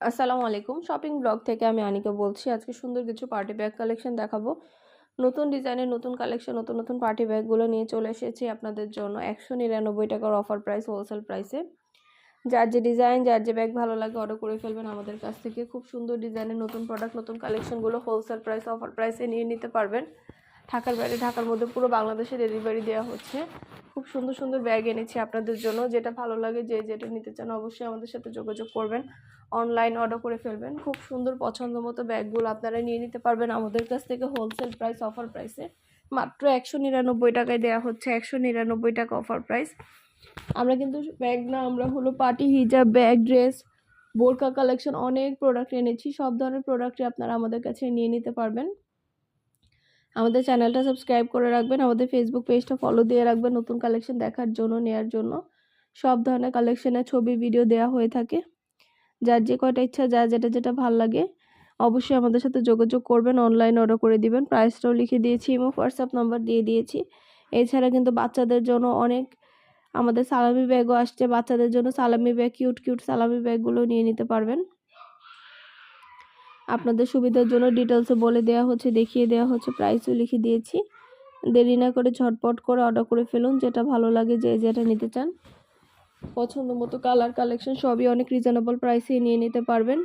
আসসালামু আলাইকুম। Shopping blog থেকে আমি আনিকা বলছি। আজকে সুন্দর কিছু পার্টি ব্যাগ কালেকশন দেখাবো। নতুন ডিজাইনের নতুন কালেকশন, নতুন পার্টি ব্যাগগুলো নিয়ে চলে এসেছি আপনাদের জন্য। ১৯৯ টাকার অফার প্রাইস, হোলসেল প্রাইসে। যার যে ডিজাইন, যার যে ব্যাগ ভালো লাগে অর্ডার করে ফেলবেন আমাদের কাছ থেকে। খুব সুন্দর ডিজাইনের নতুন প্রোডাক্ট, নতুন কালেকশনগুলো হোলসেল প্রাইস, অফার প্রাইসে নিয়ে নিতে পারবেন। ঢাকার বাইরে, ঢাকার মধ্যে পুরো বাংলাদেশে ডেলিভারি দেওয়া হচ্ছে। খুব সুন্দর সুন্দর ব্যাগ এনেছি আপনাদের জন্য। যেটা ভালো লাগে, যে যেটা নিতে চান অবশ্যই আমাদের সাথে যোগাযোগ করবেন, অনলাইন অর্ডার করে ফেলবেন। খুব সুন্দর পছন্দ মতো ব্যাগগুলো আপনারা নিয়ে নিতে পারবেন আমাদের কাছ থেকে হোলসেল প্রাইস, অফার প্রাইসে। মাত্র ১৯৯ টাকায় দেওয়া হচ্ছে। ১৯৯ টাকা অফার প্রাইস। আমরা কিন্তু ব্যাগ না, আমরা হলো পার্টি হিজাব, ব্যাগ, ড্রেস, বোরকা কালেকশন অনেক প্রোডাক্ট এনেছি। সব ধরনের প্রোডাক্টই আপনারা আমাদের কাছে নিয়ে নিতে পারবেন। আমাদের চ্যানেলটা সাবস্ক্রাইব করে রাখবেন, আমাদের ফেসবুক পেজটা ফলো দিয়ে রাখবেন নতুন কালেকশন দেখার জন্য, নেয়ার জন্য। সব ধরনের কালেকশনের ছবি, ভিডিও দেওয়া হয়ে থাকে। যার যে কয়টা ইচ্ছা, যার যেটা যেটা ভাল লাগে অবশ্যই আমাদের সাথে যোগাযোগ করবেন, অনলাইন অর্ডার করে দিবেন। প্রাইসটাও লিখে দিয়েছি, ইমো হোয়াটসঅ্যাপ নাম্বার দিয়ে দিয়েছি। এছাড়া কিন্তু বাচ্চাদের জন্য অনেক আমাদের সালামি ব্যাগও আসছে। বাচ্চাদের জন্য সালামি ব্যাগ, কিউট কিউট সালামি ব্যাগগুলো নিয়ে নিতে পারবেন। আপনাদের সুবিধার জন্য ডিটেলসে বলে দেওয়া হচ্ছে, দেখিয়ে দেওয়া হচ্ছে, প্রাইসও লিখে দিয়েছি। দেরি না করে ঝটপট করে অর্ডার করে ফেলুন, যেটা ভালো লাগে, যে যেটা নিতে চান। পছন্দ মতো কালার, কালেকশন সবই অনেক রিজনেবল প্রাইসে নিয়ে নিতে পারবেন।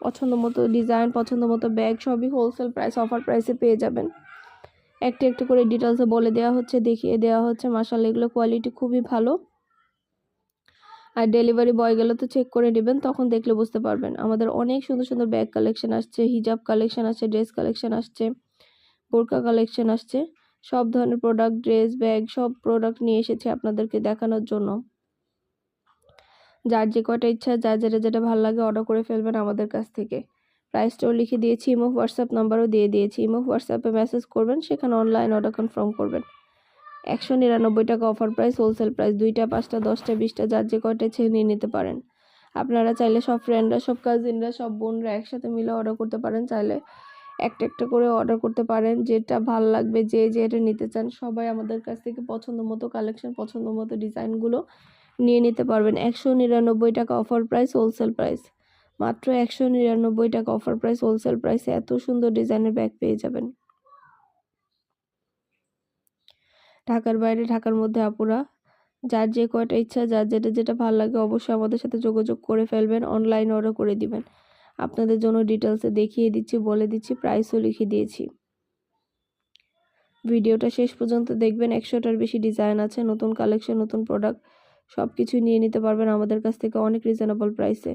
পছন্দ মতো ডিজাইন, পছন্দ মতো ব্যাগ সবই হোলসেল প্রাইস, অফার প্রাইসে পেয়ে যাবেন। একটু একটু করে ডিটেলসে বলে দেওয়া হচ্ছে, দেখিয়ে দেওয়া হচ্ছে। মাশাআল্লাহ, এগুলো কোয়ালিটি খুবই ভালো। আর ডেলিভারি বয় গেলে তো চেক করে নেবেন, তখন দেখলে বুঝতে পারবেন। আমাদের অনেক সুন্দর সুন্দর ব্যাগ কালেকশন আসছে, হিজাব কালেকশন আসছে, ড্রেস কালেকশন আসছে, বোরকা কালেকশন আসছে। সব ধরনের প্রোডাক্ট, ড্রেস, ব্যাগ সব প্রোডাক্ট নিয়ে এসেছি আপনাদেরকে দেখানোর জন্য। যার যে কয়টা ইচ্ছা, যার যেটা যেটা ভালো লাগে অর্ডার করে ফেলবেন আমাদের কাছ থেকে। প্রাইসটাও লিখে দিয়েছি, ইমো হোয়াটসঅ্যাপ নাম্বারও দিয়ে দিয়েছি। ইমো হোয়াটসঅ্যাপে মেসেজ করবেন, সেখানে অনলাইন অর্ডার কনফার্ম করবেন। ১৯৯ টাকা অফার প্রাইস, হোলসেল প্রাইস। 2টা, 5টা, 10টা, 20টা, যার যে কয়টা ইচ্ছে নিয়ে নিতে পারেন। আপনারা চাইলে সব ফ্রেন্ডরা, সব কাজিনরা, সব বোনরা একসাথে মিলে অর্ডার করতে পারেন। চাইলে একটা একটা করে অর্ডার করতে পারেন। যেটা ভাল লাগবে, যে যেটা নিতে চান সবাই আমাদের কাছ থেকে পছন্দ মতো কালেকশন, পছন্দ মতো ডিজাইনগুলো নিয়ে নিতে পারবেন। ১৯৯ টাকা অফার প্রাইস, হোলসেল প্রাইস। মাত্র ১৯৯ টাকা অফার প্রাইস, হোলসেল প্রাইসে এত সুন্দর ডিজাইনের ব্যাগ পেয়ে যাবেন। ঢাকার বাইরে, ঢাকার মধ্যে আপুরা যার যে কয়টা ইচ্ছা, যার যেটা যেটা ভালো লাগে অবশ্যই আমাদের সাথে যোগাযোগ করে ফেলবেন, অনলাইন অর্ডার করে দিবেন। আপনাদের জন্য ডিটেলসে দেখিয়ে দিচ্ছি, বলে দিচ্ছি, প্রাইসও লিখে দিয়েছি। ভিডিওটা শেষ পর্যন্ত দেখবেন। ১০০টার বেশি ডিজাইন আছে, নতুন কালেকশন, নতুন প্রোডাক্ট সব কিছু নিয়ে নিতে পারবেন আমাদের কাছ থেকে অনেক রিজনেবল প্রাইসে।